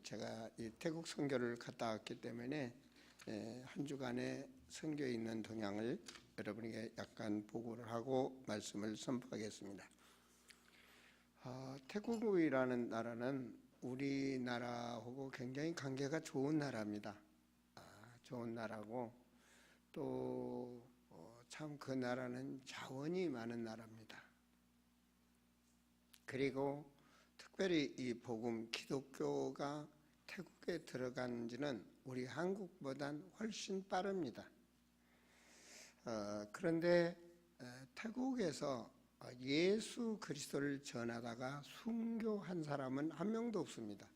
제가 이 태국 선교를 갔다 왔기 때문에 한 주간의 선교에 있는 동향을 여러분에게 약간 보고를 하고 말씀을 선포하겠습니다. 태국이라는 나라는 우리나라하고 굉장히 관계가 좋은 나라입니다. 좋은 나라고 또 참 그 나라는 자원이 많은 나라입니다. 그리고 특별히 이 복음 기독교가 태국에 들어간 지는 우리 한국보단 훨씬 빠릅니다. 그런데 태국에서 예수 그리스도를 전하다가 순교한 사람은 한 명도 없습니다.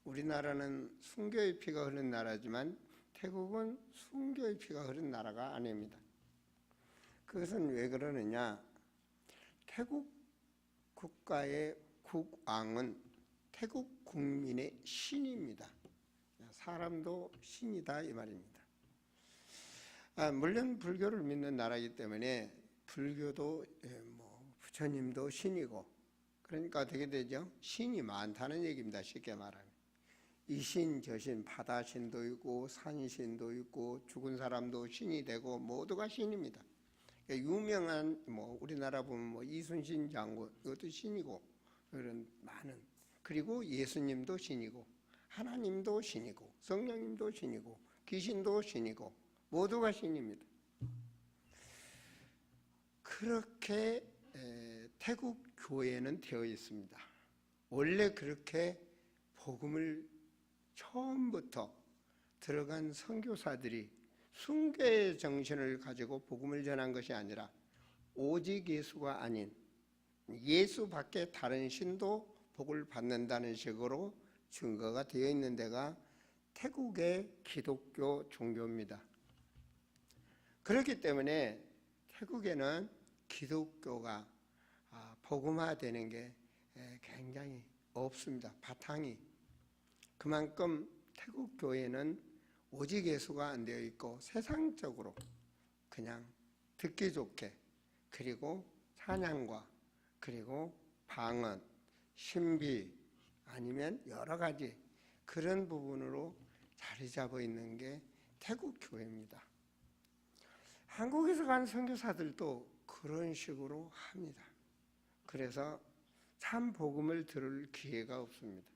우리나라는 순교의 피가 흐른 나라지만 태국은 순교의 피가 흐른 나라가 아닙니다. 그것은 왜 그러느냐? 태국 국가의 국왕은 태국 국민의 신입니다. 사람도 신이다 이 말입니다. 물론 불교를 믿는 나라이기 때문에 불교도 부처님도 신이고, 그러니까 어떻게 되죠? 신이 많다는 얘기입니다. 쉽게 말하면 이 신 저 신, 바다신도 있고 산신도 있고 죽은 사람도 신이 되고 모두가 신입니다. 유명한 우리나라 보면 이순신 장군 이것도 신이고, 그런 많은, 그리고 예수님도 신이고 하나님도 신이고 성령님도 신이고 귀신도 신이고 모두가 신입니다. 그렇게 태국 교회는 되어 있습니다. 원래 그렇게 복음을 처음부터 들어간 선교사들이 순교의 정신을 가지고 복음을 전한 것이 아니라 오직 예수가 아닌 예수 밖에 다른 신도 복을 받는다는 식으로 증거가 되어 있는 데가 태국의 기독교 종교입니다. 그렇기 때문에 태국에는 기독교가 복음화되는 게 굉장히 없습니다. 바탕이. 그만큼 태국 교회는 오직 예수가 안 되어 있고 세상적으로 그냥 듣기 좋게, 그리고 찬양과 그리고 방언, 신비 아니면 여러 가지 그런 부분으로 자리 잡아 있는 게 태국 교회입니다. 한국에서 간 선교사들도 그런 식으로 합니다. 그래서 참 복음을 들을 기회가 없습니다.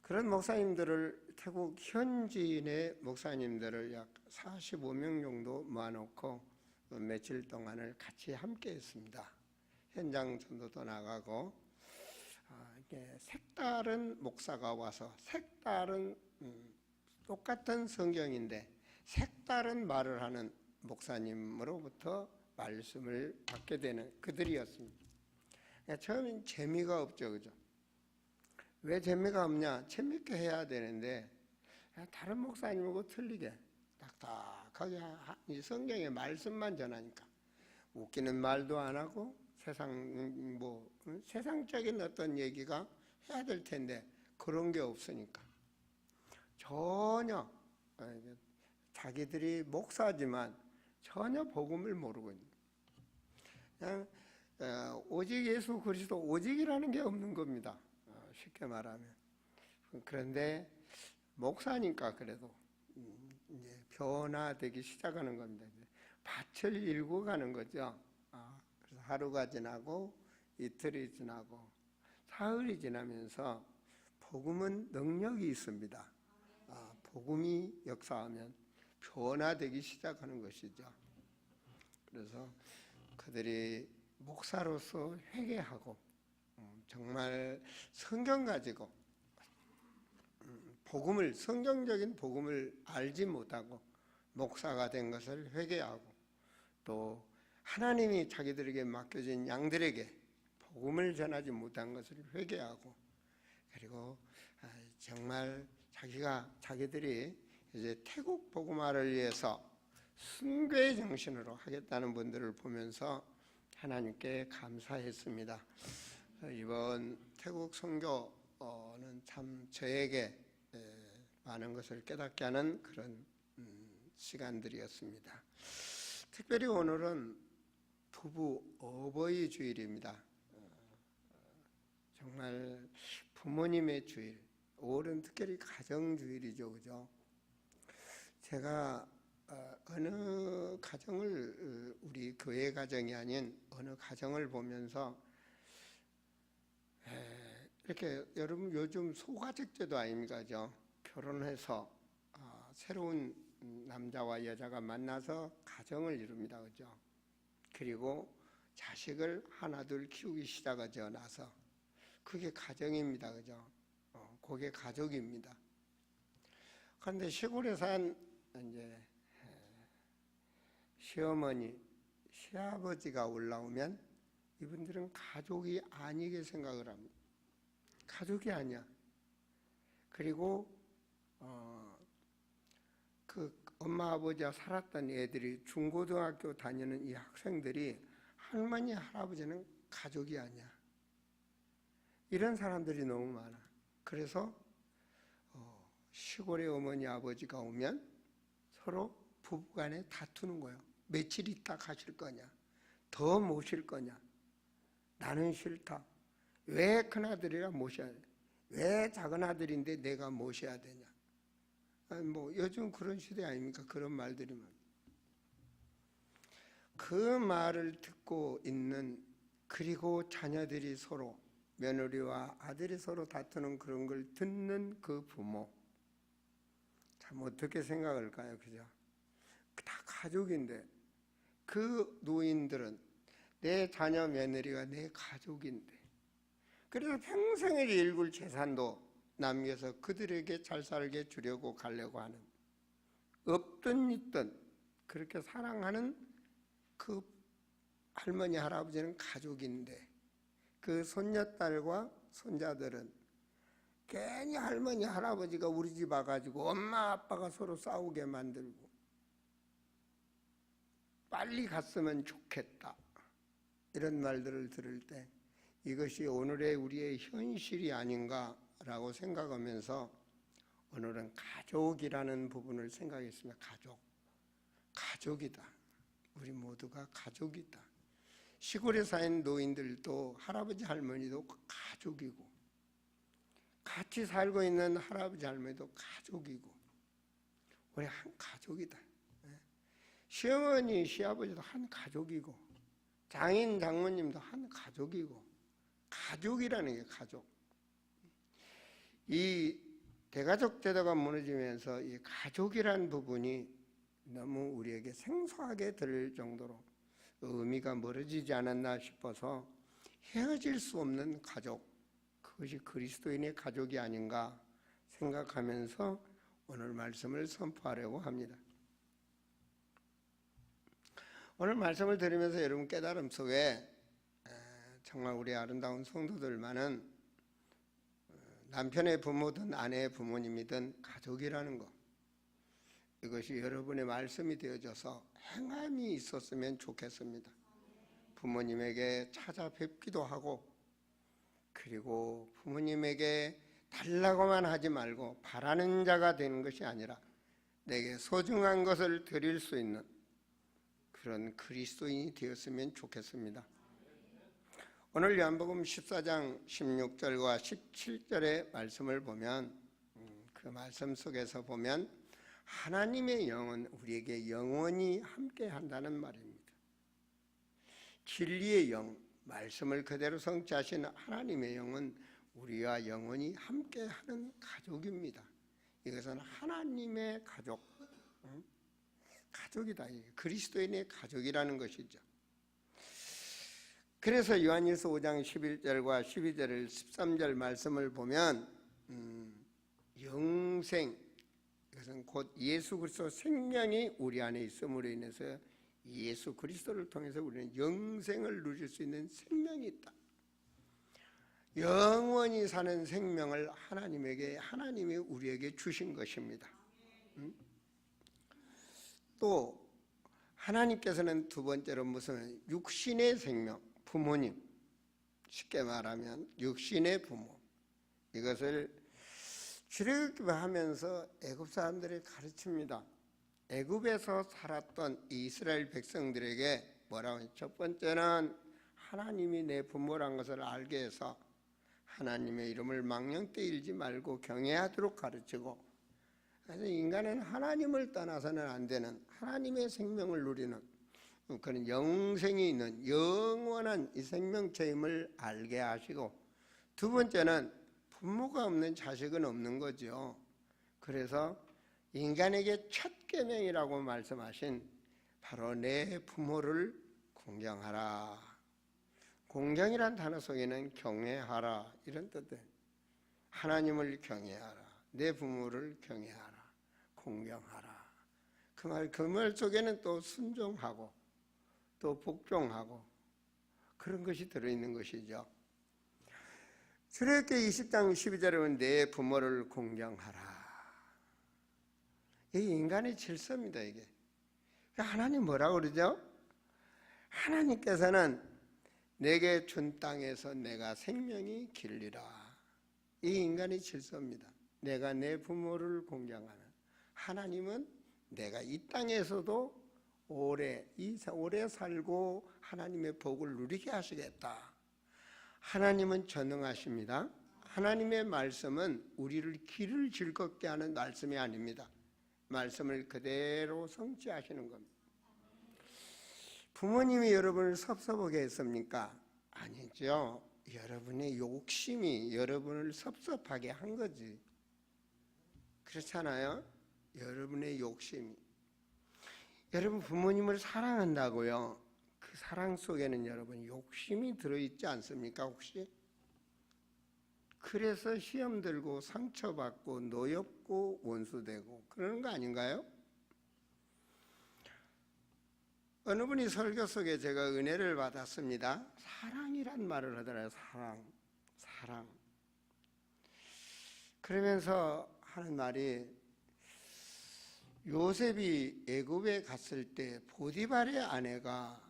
그런 목사님들을, 태국 현지인의 목사님들을 약 45명 정도 모아놓고 며칠 동안을 같이 함께 했습니다. 현장 전도도 나가고, 색다른 목사가 와서 색다른 똑같은 성경인데 색다른 말을 하는 목사님으로부터 말씀을 받게 되는 그들이었습니다. 처음엔 재미가 없죠, 그죠? 왜 재미가 없냐? 재밌게 해야 되는데 다른 목사님하고 틀리게 딱딱하게 성경의 말씀만 전하니까 웃기는 말도 안 하고 세상적인 어떤 얘기가 해야 될 텐데 그런 게 없으니까 전혀, 자기들이 목사지만 전혀 복음을 모르고 있는, 그냥 오직 예수 그리스도, 오직이라는 게 없는 겁니다. 쉽게 말하면. 그런데 목사니까 그래도 이제 변화되기 시작하는 겁니다. 밭을 일고 가는 거죠. 그래서 하루가 지나고 이틀이 지나고 사흘이 지나면서 복음은 능력이 있습니다. 복음이 역사하면 변화되기 시작하는 것이죠. 그래서 그들이 목사로서 회개하고 정말 성경 가지고 복음을, 성경적인 복음을 알지 못하고 목사가 된 것을 회개하고, 또 하나님이 자기들에게 맡겨진 양들에게 복음을 전하지 못한 것을 회개하고, 그리고 정말 자기들이 이제 태국 복음화를 위해서 순교의 정신으로 하겠다는 분들을 보면서 하나님께 감사했습니다. 이번 태국 선교는 참 저에게 많은 것을 깨닫게 하는 그런 시간들이었습니다. 특별히 오늘은 부부 어버이 주일입니다. 정말 부모님의 주일, 5월은 특별히 가정주일이죠, 그죠? 제가 어느 가정을, 우리 교회 가정이 아닌 어느 가정을 보면서 이렇게 여러분 요즘 소가택제도 아닙니까? 그죠? 결혼해서 새로운 남자와 여자가 만나서 가정을 이룹니다, 그죠? 그리고 자식을 하나 둘 키우기 시작하죠. 나서 그게 가정입니다, 그죠? 그게 가족입니다. 그런데 시골에 산 이제 시어머니, 시아버지가 올라오면 이분들은 가족이 아니게 생각을 합니다. 가족이 아니야. 그리고 그 엄마 아버지와 살았던 애들이 중고등학교 다니는 이 학생들이 할머니 할아버지는 가족이 아니야. 이런 사람들이 너무 많아. 그래서 시골에 어머니 아버지가 오면 서로 부부간에 다투는 거예요. 며칠 있다 가실 거냐, 더 모실 거냐, 나는 싫다. 왜 큰아들이라 모셔야 돼? 왜 작은아들인데 내가 모셔야 되냐? 뭐 요즘 그런 시대 아닙니까? 그런 말들이면. 그 말을 듣고 있는, 그리고 자녀들이 서로, 며느리와 아들이 서로 다투는 그런 걸 듣는 그 부모, 참 어떻게 생각할까요? 그죠? 다 가족인데, 그 노인들은 내 자녀 며느리가 내 가족인데, 그래서 평생을 일굴 재산도 남겨서 그들에게 잘 살게 주려고 가려고 하는, 없든 있든 그렇게 사랑하는 그 할머니 할아버지는 가족인데, 그 손녀딸과 손자들은 괜히 할머니 할아버지가 우리 집 와가지고 엄마 아빠가 서로 싸우게 만들고 빨리 갔으면 좋겠다, 이런 말들을 들을 때 이것이 오늘의 우리의 현실이 아닌가라고 생각하면서 오늘은 가족이라는 부분을 생각했습니다. 가족이다. 우리 모두가 가족이다. 시골에 사는 노인들도 할아버지 할머니도 가족이고, 같이 살고 있는 할아버지 할머니도 가족이고, 우리 한 가족이다. 시어머니 시아버지도 한 가족이고, 장인 장모님도 한 가족이고, 가족이라는 게 가족. 이 대가족 제도가 무너지면서 이 가족이라는 부분이 너무 우리에게 생소하게 들릴 정도로 의미가 멀어지지 않았나 싶어서 헤어질 수 없는 가족, 그것이 그리스도인의 가족이 아닌가 생각하면서 오늘 말씀을 선포하려고 합니다. 오늘 말씀을 들으면서 여러분 깨달음 속에 정말 우리 아름다운 성도들만은 남편의 부모든 아내의 부모님이든 가족이라는 것, 이것이 여러분의 말씀이 되어져서 행함이 있었으면 좋겠습니다. 부모님에게 찾아뵙기도 하고, 그리고 부모님에게 달라고만 하지 말고 바라는 자가 되는 것이 아니라 내게 소중한 것을 드릴 수 있는 그런 그리스도인이 되었으면 좋겠습니다. 오늘 요한복음 14장 16절과 17절의 말씀을 보면, 그 말씀 속에서 보면 하나님의 영은 우리에게 영원히 함께 한다는 말입니다. 진리의 영, 말씀을 그대로 성취하신 하나님의 영은 우리와 영원히 함께하는 가족입니다. 이것은 하나님의 가족, 가족이다. 그리스도인의 가족이라는 것이죠. 그래서 요한일서 5장 11절과 12절 13절 말씀을 보면 영생, 이것은 곧 예수 그리스도 생명이 우리 안에 있음으로 인해서 예수 그리스도를 통해서 우리는 영생을 누릴 수 있는 생명이 있다. 영원히 사는 생명을 하나님이 우리에게 주신 것입니다. 또 하나님께서는 두 번째로 무슨 육신의 생명, 부모님, 쉽게 말하면 육신의 부모, 이것을 출애굽하면서 애굽 사람들이 가르칩니다. 애굽에서 살았던 이스라엘 백성들에게 뭐라고 해요? 첫 번째는 하나님이 내 부모란 것을 알게 해서 하나님의 이름을 망령되이 일지 말고 경외하도록 가르치고, 그래서 인간은 하나님을 떠나서는 안 되는 하나님의 생명을 누리는 그런 영생이 있는 영원한 이 생명체임을 알게 하시고, 두 번째는 부모가 없는 자식은 없는 거죠. 그래서 인간에게 첫 계명이라고 말씀하신 바로 내 부모를 공경하라. 공경이란 단어 속에는 경외하라 이런 뜻이에요. 하나님을 경외하라, 내 부모를 경외하라, 공경하라. 그 말 속에는 또 순종하고 또 복종하고 그런 것이 들어있는 것이죠. 출애굽기 20장 12절에 보면 내 부모를 공경하라. 이게 인간의 질서입니다. 이게 하나님 뭐라고 그러죠? 하나님께서는 내게 준 땅에서 내가 생명이 길리라. 이 인간의 질서입니다. 내가 내 부모를 공경하는 하나님은 내가 이 땅에서도 오래 살고 하나님의 복을 누리게 하시겠다. 하나님은 전능하십니다. 하나님의 말씀은 우리를 길을 즐겁게 하는 말씀이 아닙니다. 말씀을 그대로 성취하시는 겁니다. 부모님이 여러분을 섭섭하게 했습니까? 아니죠. 여러분의 욕심이 여러분을 섭섭하게 한 거지. 그렇잖아요? 여러분의 욕심이. 여러분 부모님을 사랑한다고요. 그 사랑 속에는 여러분 욕심이 들어있지 않습니까 혹시? 그래서 시험 들고 상처받고 노엽고 원수되고 그러는 거 아닌가요? 어느 분이 설교 속에 제가 은혜를 받았습니다. 사랑이란 말을 하더라고요. 사랑. 그러면서 하는 말이, 요셉이 애굽에 갔을 때 보디발의 아내가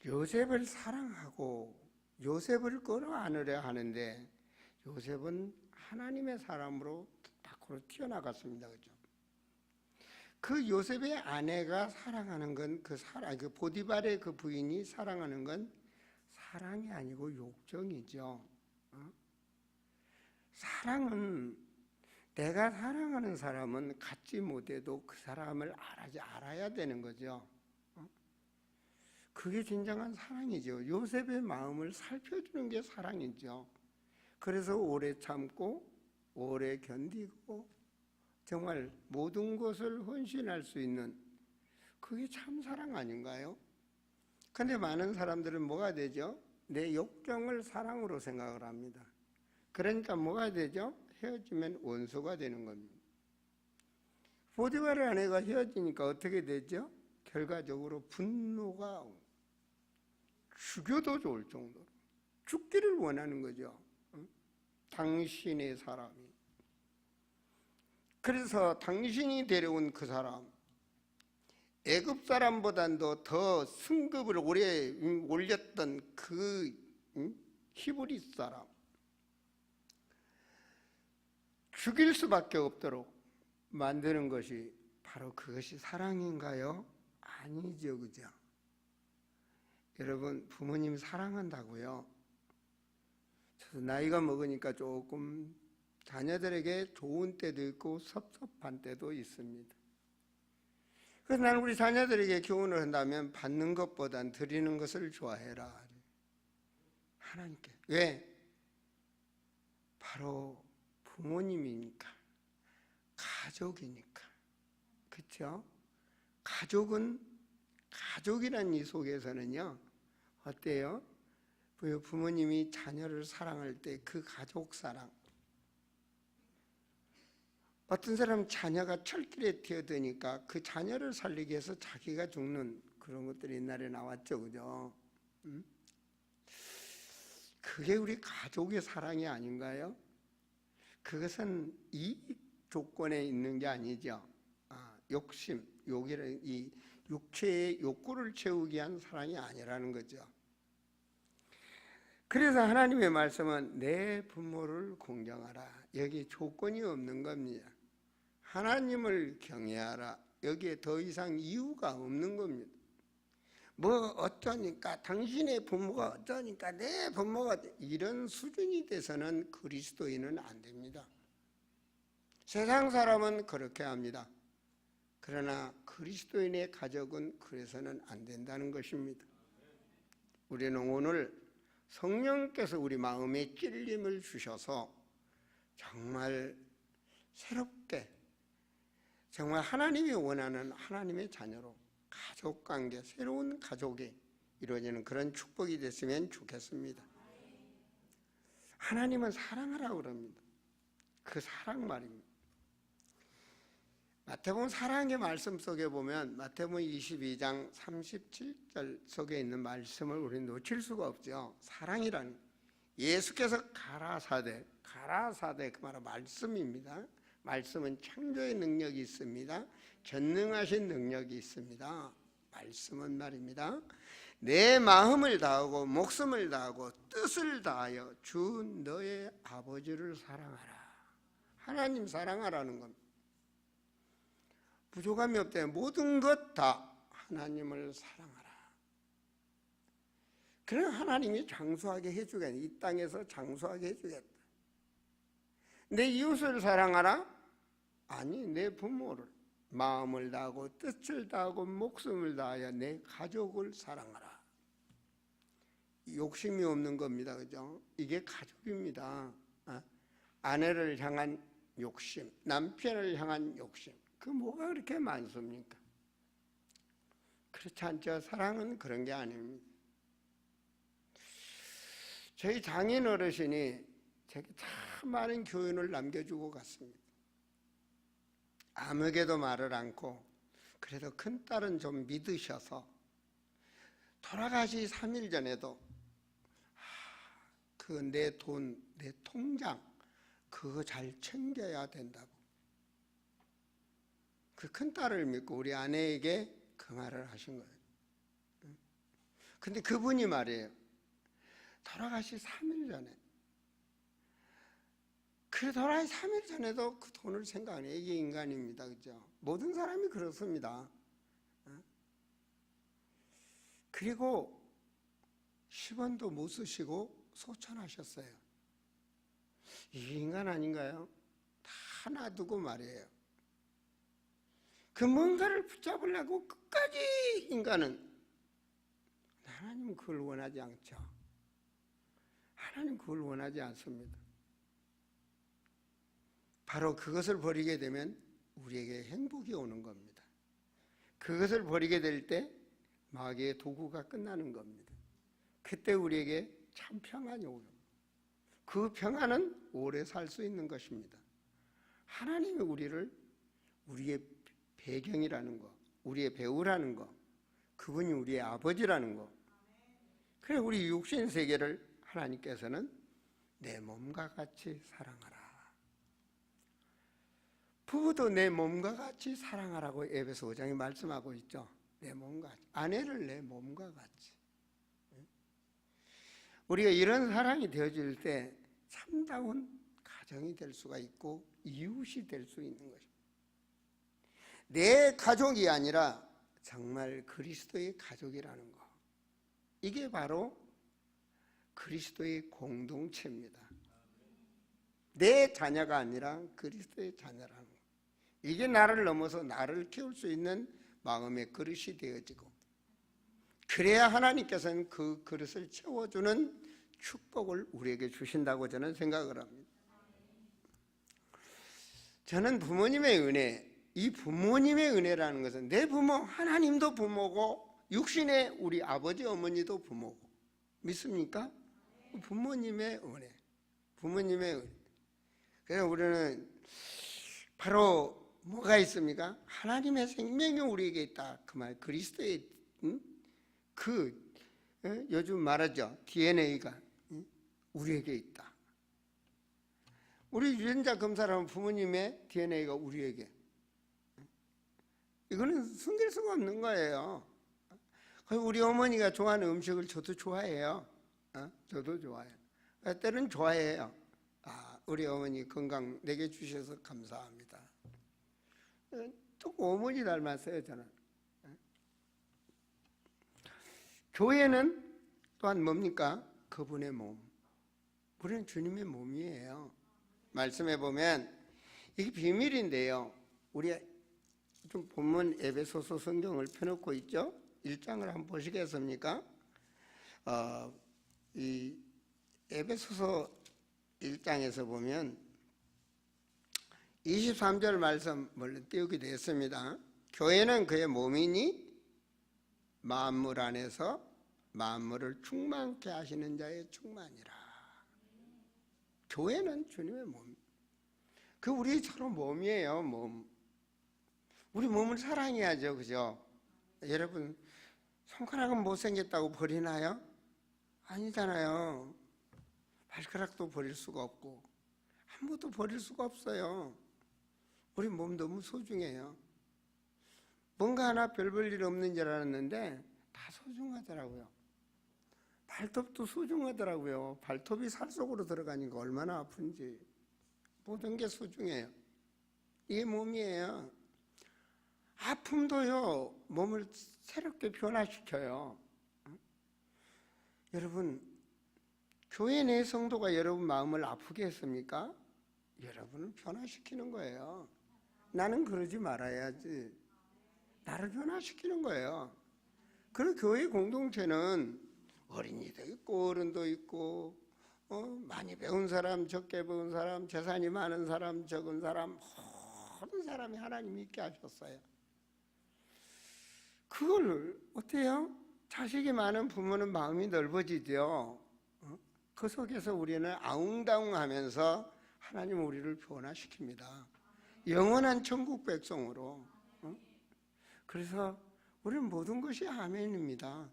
요셉을 사랑하고 요셉을 끌어안으려 하는데 요셉은 하나님의 사람으로 밖으로 튀어나갔습니다. 그죠? 그 요셉의 아내가 사랑하는 건 그 보디발의 그 부인이 사랑하는 건 사랑이 아니고 욕정이죠. 사랑은 내가 사랑하는 사람은 갖지 못해도 그 사람을 알아야 되는 거죠. 그게 진정한 사랑이죠. 요셉의 마음을 살펴주는 게 사랑이죠. 그래서 오래 참고 오래 견디고 정말 모든 것을 헌신할 수 있는, 그게 참 사랑 아닌가요? 그런데 많은 사람들은 뭐가 되죠? 내 욕정을 사랑으로 생각을 합니다. 그러니까 뭐가 되죠? 헤어지면 원수가 되는 겁니다. 보디발의 아내가 헤어지니까 어떻게 되죠? 결과적으로 분노가 죽여도 좋을 정도로 죽기를 원하는 거죠. 당신의 사람이. 그래서 당신이 데려온 그 사람, 애굽 사람보다도 더 승급을 오래 올렸던 그 히브리 사람, 죽일 수밖에 없도록 만드는 것이 바로 그것이 사랑인가요? 아니죠. 그죠? 여러분 부모님 사랑한다고요. 저도 나이가 먹으니까 조금 자녀들에게 좋은 때도 있고 섭섭한 때도 있습니다. 그래서 나는 우리 자녀들에게 교훈을 한다면 받는 것보단 드리는 것을 좋아해라. 하나님께. 왜? 바로 부모님이니까, 가족이니까. 그렇죠? 가족이란 이 속에서는요, 어때요? 부모님이 자녀를 사랑할 때 그 가족 사랑. 어떤 사람은 자녀가 철길에 뛰어드니까 그 자녀를 살리기 위해서 자기가 죽는 그런 것들이 옛날에 나왔죠. 그죠? 그게 우리 가족의 사랑이 아닌가요? 그것은 이익 조건에 있는 게 아니죠. 욕심, 이 육체의 욕구를 채우기 위한 사랑이 아니라는 거죠. 그래서 하나님의 말씀은 내 부모를 공경하라. 여기 조건이 없는 겁니다. 하나님을 경외하라. 여기에 더 이상 이유가 없는 겁니다. 뭐 어쩌니까 당신의 부모가 어쩌니까 내 부모가 이런 수준이 돼서는 그리스도인은 안 됩니다. 세상 사람은 그렇게 합니다. 그러나 그리스도인의 가족은 그래서는 안 된다는 것입니다. 우리는 오늘 성령께서 우리 마음에 찔림을 주셔서 정말 새롭게 정말 하나님이 원하는 하나님의 자녀로 가족관계, 새로운 가족이 이루어지는 그런 축복이 됐으면 좋겠습니다. 하나님은 사랑하라고 그럽니다. 그 사랑 말입니다. 마태복음 사랑의 말씀 속에 보면 마태복음 22장 37절 속에 있는 말씀을 우리는 놓칠 수가 없죠. 사랑이라는 예수께서 가라사대 그 말은 말씀입니다. 말씀은 창조의 능력이 있습니다. 전능하신 능력이 있습니다. 말씀은 말입니다. 내 마음을 다하고 목숨을 다하고 뜻을 다하여 주 너의 아버지를 사랑하라. 하나님 사랑하라는 겁니다. 부족함이 없다. 모든 것 다 하나님을 사랑하라. 그럼 하나님이 장수하게 해주겠다. 이 땅에서 장수하게 해주겠다. 내 이웃을 사랑하라? 아니, 내 부모를 마음을 다하고 뜻을 다하고 목숨을 다하여 내 가족을 사랑하라. 욕심이 없는 겁니다. 그죠? 이게 가족입니다. 아내를 향한 욕심, 남편을 향한 욕심, 그 뭐가 그렇게 많습니까? 그렇지 않죠. 사랑은 그런 게 아닙니다. 저희 장인 어르신이 제게 참 많은 교훈을 남겨주고 갔습니다. 아무에게도 말을 않고 그래도 큰딸은 좀 믿으셔서 돌아가시 3일 전에도 그 내 돈, 내 통장 그거 잘 챙겨야 된다고. 그 큰딸을 믿고 우리 아내에게 그 말을 하신 거예요. 근데 그분이 말이에요. 돌아가시 3일 전에 그 돌아가시 3일 전에도 그 돈을 생각 안 해요. 이게 인간입니다. 그죠? 모든 사람이 그렇습니다. 그리고 10원도 못 쓰시고 소천하셨어요. 이 인간 아닌가요? 다 놔두고 말이에요. 그 뭔가를 붙잡으려고 끝까지 인간은 하나님은 그걸 원하지 않죠. 하나님 그걸 원하지 않습니다. 바로 그것을 버리게 되면 우리에게 행복이 오는 겁니다. 그것을 버리게 될 때 마귀의 도구가 끝나는 겁니다. 그때 우리에게 참 평안이 오는 겁니다. 그 평안은 오래 살 수 있는 것입니다. 하나님이 우리의 배경이라는 거, 우리의 배우라는 거, 그분이 우리의 아버지라는 거. 그래 우리 육신 세계를 하나님께서는 내 몸과 같이 사랑하라. 부부도 내 몸과 같이 사랑하라고 에베소 5장에 말씀하고 있죠. 내 몸과 같이. 아내를 내 몸과 같이. 우리가 이런 사랑이 되어질 때 참다운 가정이 될 수가 있고 이웃이 될 수 있는 것입니다. 내 가족이 아니라 정말 그리스도의 가족이라는 거. 이게 바로 그리스도의 공동체입니다. 내 자녀가 아니라 그리스도의 자녀라는 거. 이게 나를 넘어서 나를 키울 수 있는 마음의 그릇이 되어지고 그래야 하나님께서는 그 그릇을 채워주는 축복을 우리에게 주신다고 저는 생각을 합니다. 저는 부모님의 은혜, 이 부모님의 은혜라는 것은 내 부모, 하나님도 부모고 육신의 우리 아버지, 어머니도 부모고 믿습니까? 부모님의 은혜, 부모님의 은혜. 그래서 우리는 바로 뭐가 있습니까? 하나님의 생명이 우리에게 있다. 그 말, 그리스도의 요즘 말하죠. DNA가 우리에게 있다. 우리 유전자 검사를 하면 부모님의 DNA가 우리에게. 이거는 숨길 수가 없는 거예요. 우리 어머니가 좋아하는 음식을 저도 좋아해요. 저도 좋아해요. 때는 좋아해요. 우리 어머니 건강 내게 주셔서 감사합니다. 또 어머니 닮았어요, 저는. 교회는 또한 뭡니까? 그분의 몸. 우리는 주님의 몸이에요. 말씀해 보면 이게 비밀인데요. 우리 좀 본문 에베소서 성경을 펴놓고 있죠. 1장을 한번 보시겠습니까? 이 에베소서 1장에서 보면 23절 말씀을 띄우게 되었습니다. 교회는 그의 몸이니 만물 안에서 만물을 충만케 하시는 자의 충만이라. 교회는 주님의 몸. 그 우리 서로 몸이에요. 몸. 우리 몸을 사랑해야죠. 그죠? 여러분, 손가락은 못생겼다고 버리나요? 아니잖아요. 발가락도 버릴 수가 없고 아무것도 버릴 수가 없어요. 우리 몸 너무 소중해요. 뭔가 하나 별 볼 일 없는 줄 알았는데 다 소중하더라고요. 발톱도 소중하더라고요. 발톱이 살 속으로 들어가니까 얼마나 아픈지. 모든 게 소중해요. 이게 몸이에요. 아픔도요, 몸을 새롭게 변화시켜요. 여러분, 교회 내 성도가 여러분 마음을 아프게 했습니까? 여러분을 변화시키는 거예요. 나는 그러지 말아야지. 나를 변화시키는 거예요. 그리고 교회 공동체는 어린이도 있고 어른도 있고 많이 배운 사람, 적게 배운 사람, 재산이 많은 사람, 적은 사람, 모든 사람이 하나님 있게 하셨어요. 그걸 어때요? 자식이 많은 부모는 마음이 넓어지죠. 그 속에서 우리는 아웅다웅하면서 하나님 우리를 변화시킵니다. 영원한 천국 백성으로. 그래서 우리는 모든 것이 아멘입니다.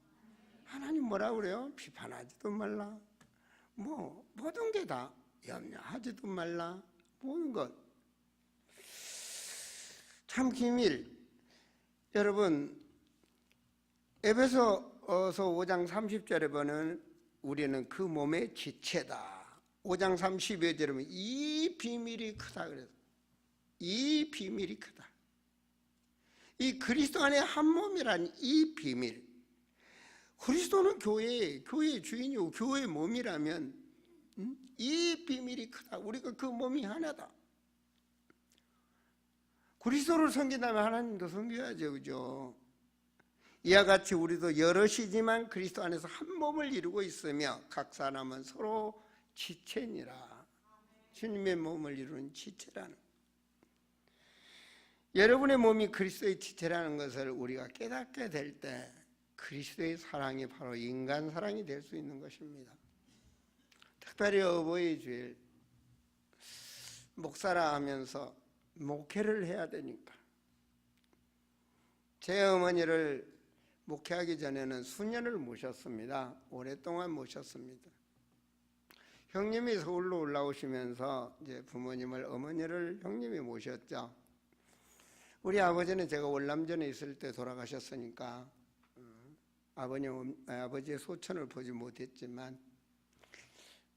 하나님 뭐라 그래요? 비판하지도 말라. 모든 게 다 염려하지도 말라. 모든 것. 참 기밀. 여러분, 에베소서 5장 30절에 보면 우리는 그 몸의 지체다. 5장 32절에 보면 이 비밀이 크다 그래서 이 비밀이 크다. 이 그리스도 안에 한 몸이란 이 비밀. 그리스도는 교회의 주인이고 교회의 몸이라면 이 비밀이 크다. 우리가 그 몸이 하나다. 그리스도를 섬긴다면 하나님도 섬겨야죠. 그죠? 이와 같이 우리도 여럿이지만 그리스도 안에서 한 몸을 이루고 있으며 각 사람은 서로 지체니라. 주님의 몸을 이루는 지체라는. 여러분의 몸이 그리스도의 지체라는 것을 우리가 깨닫게 될 때 그리스도의 사랑이 바로 인간 사랑이 될 수 있는 것입니다. 특별히 어버이 주일 목사라 하면서 목회를 해야 되니까 제 어머니를 목회하기 전에는 수년을 모셨습니다. 오랫동안 모셨습니다. 형님이 서울로 올라오시면서 이제 부모님을 어머니를 형님이 모셨죠. 우리 아버지는 제가 월남전에 있을 때 돌아가셨으니까 아버지의 소천을 보지 못했지만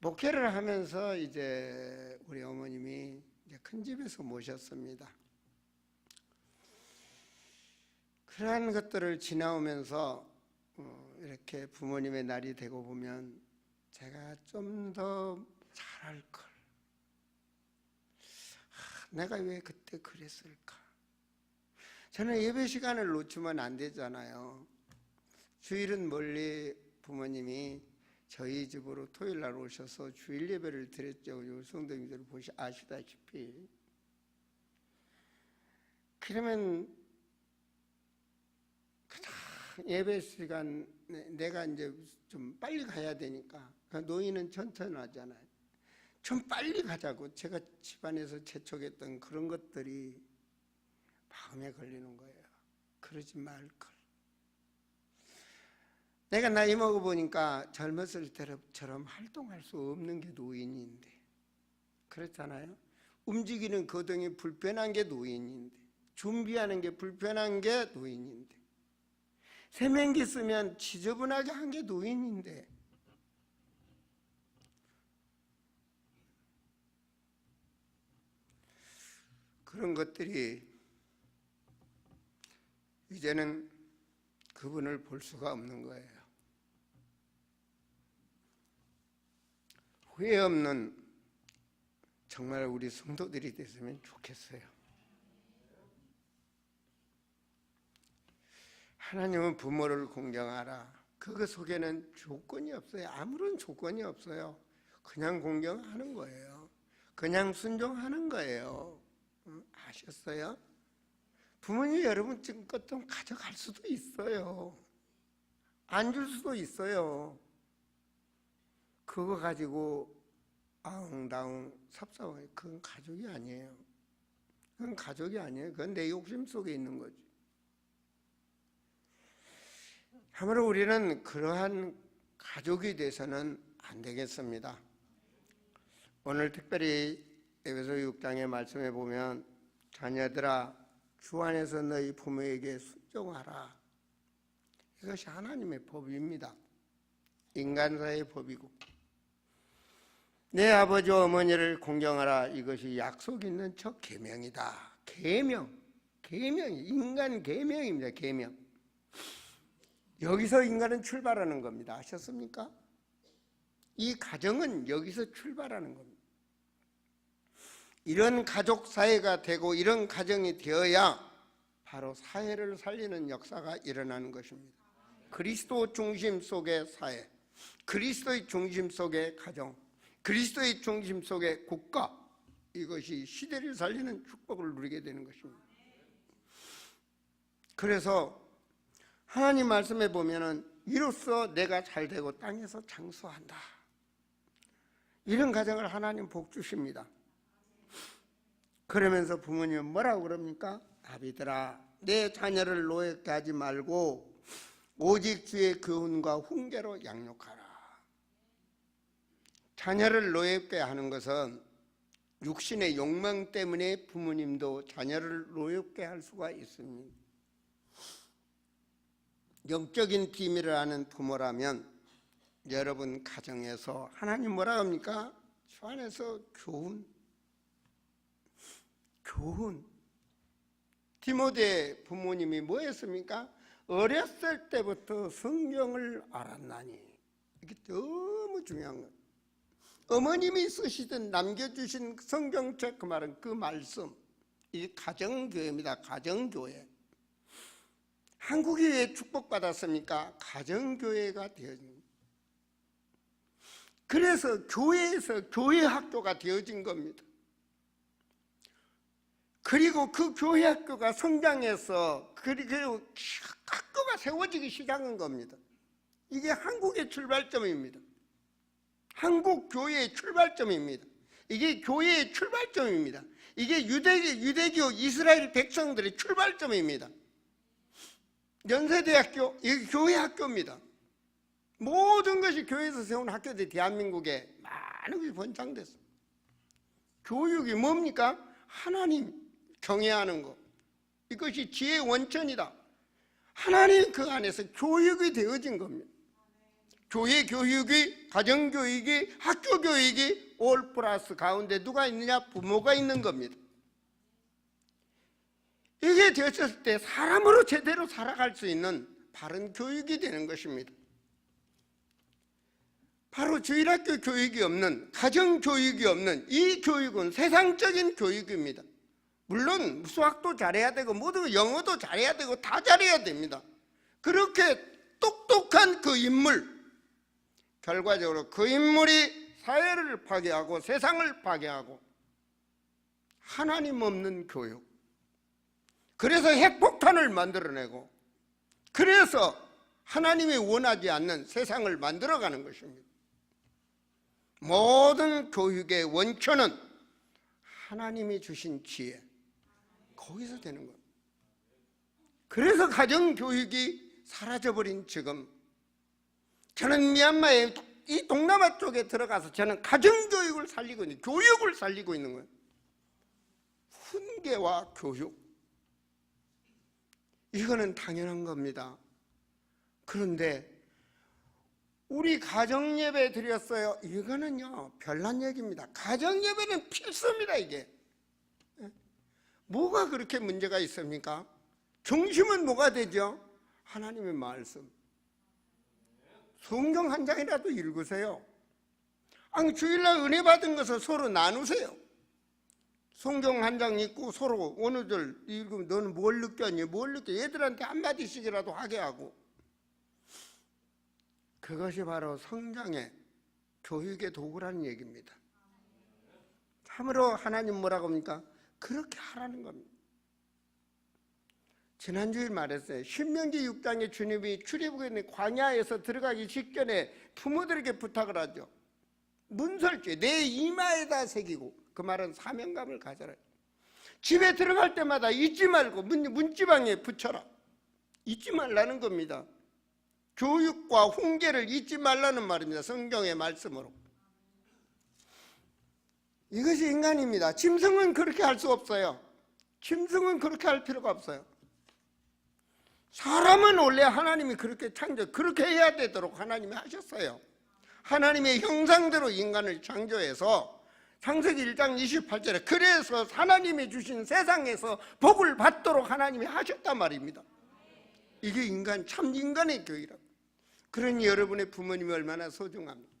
목회를 하면서 이제 우리 어머님이 이제 큰 집에서 모셨습니다. 그러한 것들을 지나오면서 이렇게 부모님의 날이 되고 보면 제가 좀 더 잘할 걸. 내가 왜 그때 그랬을까? 저는 예배 시간을 놓치면 안 되잖아요. 주일은 멀리 부모님이 저희 집으로 토요일 날 오셔서 주일 예배를 드렸죠. 성도님들 아시다시피. 그러면 예배 시간 내가 이제 좀 빨리 가야 되니까 노인은 천천히 하잖아요. 좀 빨리 가자고 제가 집안에서 재촉했던 그런 것들이 마음에 걸리는 거예요. 그러지 말걸. 내가 나이 먹어보니까 젊었을 때처럼 활동할 수 없는 게 노인인데 그렇잖아요. 움직이는 거동이 불편한 게 노인인데 준비하는 게 불편한 게 노인인데 세면기 쓰면 지저분하게 한 게 노인인데 그런 것들이 이제는 그분을 볼 수가 없는 거예요. 후회 없는 정말 우리 성도들이 됐으면 좋겠어요. 하나님은 부모를 공경하라. 그거 속에는 조건이 없어요. 아무런 조건이 없어요. 그냥 공경하는 거예요. 그냥 순종하는 거예요. 아셨어요? 부모님 여러분 지금 것 좀 가져갈 수도 있어요. 안 줄 수도 있어요. 그거 가지고 아웅다웅 삽삽하게 그건 가족이 아니에요. 그건 가족이 아니에요. 그건 내 욕심 속에 있는 거지. 아무쪼 우리는 그러한 가족이 돼서는 안 되겠습니다. 오늘 특별히 에베소 6장의 말씀에 보면 자녀들아 주 안에서 너희 부모에게 순종하라. 이것이 하나님의 법입니다. 인간사의 법이고 내 아버지와 어머니를 공경하라. 이것이 약속 있는 첫 계명이다. 계명, 인간 계명입니다. 계명. 여기서 인간은 출발하는 겁니다. 아셨습니까? 이 가정은 여기서 출발하는 겁니다. 이런 가족 사회가 되고 이런 가정이 되어야 바로 사회를 살리는 역사가 일어나는 것입니다. 그리스도 중심 속의 사회, 그리스도의 중심 속의 가정, 그리스도의 중심 속의 국가, 이것이 시대를 살리는 축복을 누리게 되는 것입니다. 그래서 하나님 말씀에 보면은 이로써 내가 잘되고 땅에서 장수한다. 이런 가정을 하나님 복 주십니다. 그러면서 부모님은 뭐라고 그럽니까? 아비들아 내 자녀를 노예케 하지 말고 오직 주의 교훈과 훈계로 양육하라. 자녀를 노예케 하는 것은 육신의 욕망 때문에 부모님도 자녀를 노예케 할 수가 있습니다. 영적인 비밀을 아는 부모라면 여러분 가정에서 하나님 뭐라 합니까? 주 안에서 교훈. 디모데 부모님이 뭐 했습니까? 어렸을 때부터 성경을 알았나니. 이게 너무 중요한 거예요. 어머님이 쓰시던 남겨주신 성경책 그 말은 그 말씀. 이 가정교회입니다. 가정교회. 한국이 왜 축복받았습니까? 가정교회가 되어진 겁니다. 그래서 교회에서 교회학교가 되어진 겁니다. 그리고 그 교회학교가 성장해서 그리고 학교가 세워지기 시작한 겁니다. 이게 한국의 출발점입니다. 한국 교회의 출발점입니다. 이게 교회의 출발점입니다. 이게 유대교 이스라엘 백성들의 출발점입니다. 연세대학교, 이게 교회 학교입니다. 모든 것이 교회에서 세운 학교들이 대한민국에 많은 것이 번창됐습니다. 교육이 뭡니까? 하나님 경외하는 것. 이것이 지혜의 원천이다. 하나님 그 안에서 교육이 되어진 겁니다. 교회 교육이, 가정 교육이, 학교 교육이 올 플러스 가운데 누가 있느냐? 부모가 있는 겁니다. 이게 되었을 때 사람으로 제대로 살아갈 수 있는 바른 교육이 되는 것입니다. 바로 주일학교 교육이 없는, 가정 교육이 없는 이 교육은 세상적인 교육입니다. 물론 수학도 잘해야 되고 모두 영어도 잘해야 되고 다 잘해야 됩니다. 그렇게 똑똑한 그 인물, 결과적으로 그 인물이 사회를 파괴하고 세상을 파괴하고 하나님 없는 교육, 그래서 핵폭탄을 만들어내고 그래서 하나님이 원하지 않는 세상을 만들어가는 것입니다. 모든 교육의 원천은 하나님이 주신 지혜, 거기서 되는 겁니다. 그래서 가정교육이 사라져버린 지금 저는 미얀마의 이 동남아 쪽에 들어가서 저는 가정교육을 살리고 있는, 교육을 살리고 있는 거예요. 훈계와 교육, 이거는 당연한 겁니다. 그런데 우리 가정예배 드렸어요. 이거는요 별난 얘기입니다. 가정예배는 필수입니다. 이게 뭐가 그렇게 문제가 있습니까? 중심은 뭐가 되죠? 하나님의 말씀. 성경 한 장이라도 읽으세요. 아니, 주일날 은혜 받은 것을 서로 나누세요. 성경 한 장 읽고 서로 오늘들 읽으면 너는 뭘 느꼈니? 뭘 느껴? 얘들한테 한마디씩이라도 하게 하고. 그것이 바로 성장의 교육의 도구라는 얘기입니다. 참으로 하나님 뭐라고 합니까? 그렇게 하라는 겁니다. 지난주에 말했어요. 신명기 6장에 주님이 출애굽의 광야에서 들어가기 직전에 부모들에게 부탁을 하죠. 문설주에 내 이마에다 새기고, 그 말은 사명감을 가져라. 집에 들어갈 때마다 잊지 말고 문지방에 붙여라. 잊지 말라는 겁니다. 교육과 훈계를 잊지 말라는 말입니다. 성경의 말씀으로. 이것이 인간입니다. 짐승은 그렇게 할 수 없어요. 짐승은 그렇게 할 필요가 없어요. 사람은 원래 하나님이 그렇게 그렇게 해야 되도록 하나님이 하셨어요. 하나님의 형상대로 인간을 창조해서 창세기 1장 28절에 그래서 하나님이 주신 세상에서 복을 받도록 하나님이 하셨단 말입니다. 이게 참 인간의 교육이라고. 그러니 여러분의 부모님이 얼마나 소중합니까?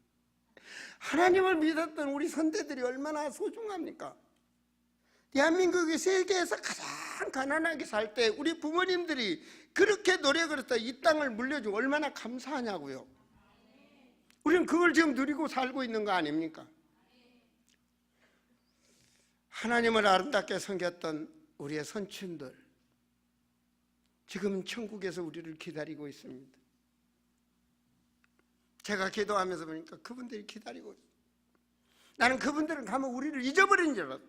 하나님을 믿었던 우리 선대들이 얼마나 소중합니까? 대한민국이 세계에서 가장 가난하게 살 때 우리 부모님들이 그렇게 노력을 해서 이 땅을 물려주고 얼마나 감사하냐고요. 우리는 그걸 지금 누리고 살고 있는 거 아닙니까? 하나님을 아름답게 섬겼던 우리의 선친들, 지금 천국에서 우리를 기다리고 있습니다. 제가 기도하면서 보니까 그분들이 기다리고 있어요. 나는 그분들은 가면 우리를 잊어버린 줄 알았어.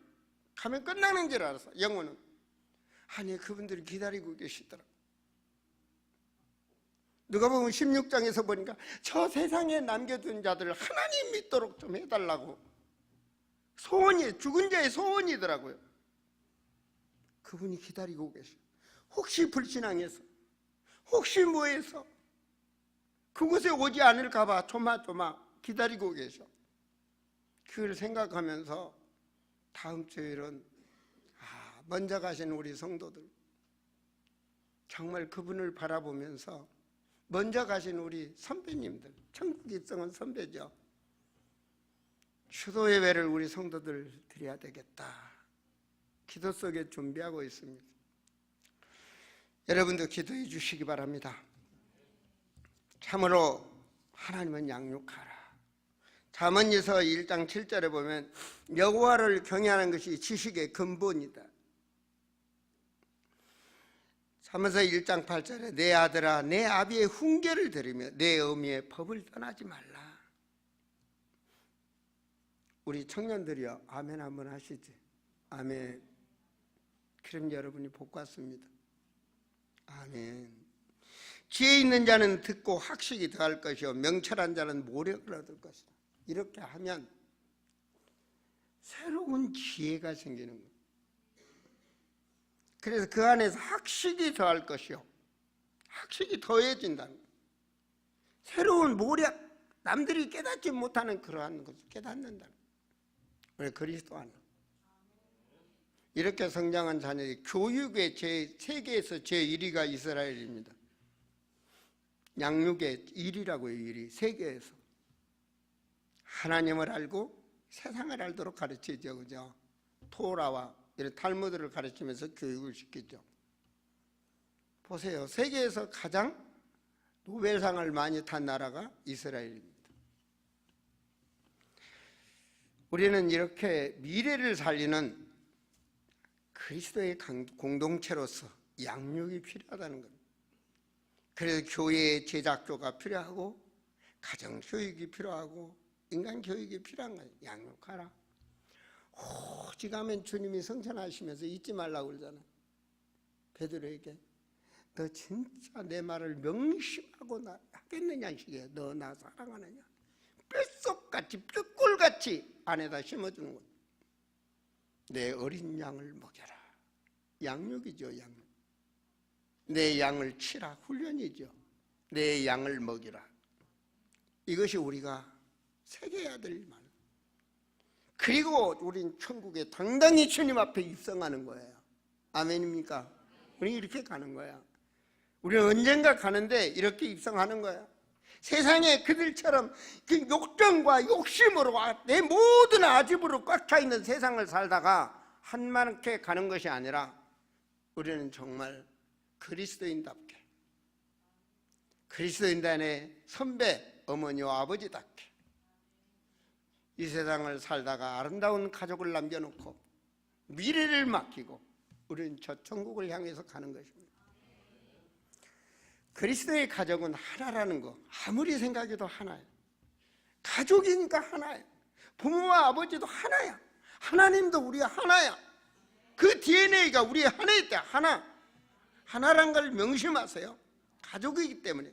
가면 끝나는 줄 알았어. 영혼은. 아니, 그분들이 기다리고 계시더라. 누가 보면 16장에서 보니까 저 세상에 남겨둔 자들을 하나님 믿도록 좀 해달라고 소원이, 죽은 자의 소원이더라고요. 그분이 기다리고 계셔. 혹시 불신앙해서, 혹시 뭐해서 그곳에 오지 않을까 봐 조마조마 기다리고 계셔. 그걸 생각하면서 다음 주일은 먼저 가신 우리 성도들, 정말 그분을 바라보면서 먼저 가신 우리 선배님들, 천국 입성은 선배죠. 추도 예배를 우리 성도들 드려야 되겠다. 기도 속에 준비하고 있습니다. 여러분도 기도해 주시기 바랍니다. 참으로 하나님은 양육하라. 잠언에서 1장 7절에 보면 여호와를 경외하는 것이 지식의 근본이다. 잠언서 1장 8절에 내 아들아 내 아비의 훈계를 들으며 내 어미의 법을 떠나지 말라. 우리 청년들이요, 아멘 한번 하시지. 아멘. 그럼 여러분이 복 받습니다. 아멘. 지혜 있는 자는 듣고 학식이 더할 것이요 명철한 자는 모력을 얻을 것이다. 이렇게 하면 새로운 지혜가 생기는 거예요. 그래서 그 안에서 학식이 더할 것이요 학식이 더해진다는 거예요. 새로운 모력, 남들이 깨닫지 못하는 그러한 것을 깨닫는다는 거예요. 왜? 그리스도 안에. 이렇게 성장한 자녀들이 교육의 세계에서 제1위가 이스라엘입니다. 양육의 1위라고요. 1위. 세계에서 하나님을 알고 세상을 알도록 가르치죠. 그죠? 토라와 이런 탈무드를 가르치면서 교육을 시키죠. 보세요. 세계에서 가장 노벨상을 많이 탄 나라가 이스라엘입니다. 우리는 이렇게 미래를 살리는 그리스도의 공동체로서 양육이 필요하다는 겁니다. 그래서 교회의 제작조가 필요하고 가정교육이 필요하고 인간교육이 필요한 거예요. 양육하라. 오직 하면 주님이 성찬하시면서 잊지 말라고 그러잖아요. 베드로에게 너 진짜 내 말을 명심하고 하겠느냐 시기에 너 나 사랑하느냐. 뼛속같이 뼈골같이 안에다 심어주는 거예요. 내 어린 양을 먹여라. 양육이죠. 양육. 내 양을 치라. 훈련이죠. 내 양을 먹이라. 이것이 우리가 새겨야 될 말. 그리고 우린 천국에 당당히 주님 앞에 입성하는 거예요. 아멘입니까? 우리 이렇게 가는 거야. 우리는 언젠가 가는데 이렇게 입성하는 거야. 세상에 그들처럼 그 욕정과 욕심으로 내 모든 아집으로 꽉 차 있는 세상을 살다가 한만하게 가는 것이 아니라 우리는 정말 그리스도인답게, 그리스도인단의 선배, 어머니와 아버지답게 이 세상을 살다가 아름다운 가족을 남겨놓고 미래를 맡기고 우리는 저 천국을 향해서 가는 것입니다. 그리스도의 가족은 하나라는 거 아무리 생각해도 하나예요. 가족이니까 하나예요. 부모와 아버지도 하나야. 하나님도 우리가 하나야. 그 DNA가 우리 하나일 때 하나란 걸 명심하세요. 가족이기 때문에,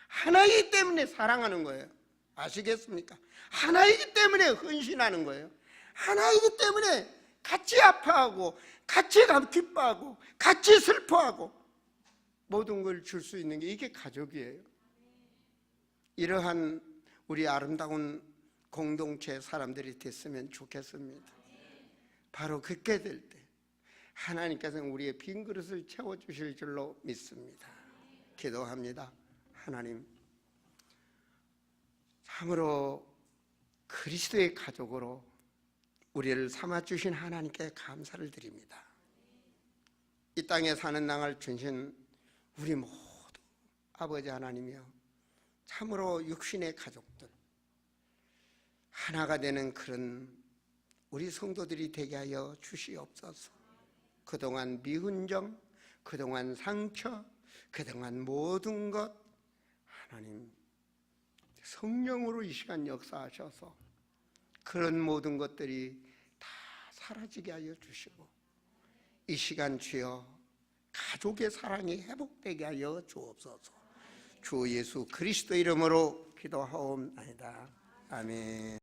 하나이기 때문에 사랑하는 거예요. 아시겠습니까? 하나이기 때문에 헌신하는 거예요. 하나이기 때문에 같이 아파하고 같이 기뻐하고 같이 슬퍼하고 모든 걸 줄 수 있는 게 이게 가족이에요. 이러한 우리 아름다운 공동체 사람들이 됐으면 좋겠습니다. 바로 그렇게 될 때 하나님께서는 우리의 빈 그릇을 채워주실 줄로 믿습니다. 기도합니다. 하나님, 참으로 그리스도의 가족으로 우리를 삼아주신 하나님께 감사를 드립니다. 이 땅에 사는 낭을 주신 우리 모두 아버지 하나님이여, 참으로 육신의 가족들 하나가 되는 그런 우리 성도들이 되게 하여 주시옵소서. 그동안 미운 점, 그동안 상처, 그동안 모든 것 하나님 성령으로 이 시간 역사하셔서 그런 모든 것들이 다 사라지게 하여 주시고 이 시간 주여 가족의 사랑이 회복되게 하여 주옵소서. 주 예수 그리스도 이름으로 기도하옵나이다. 아멘.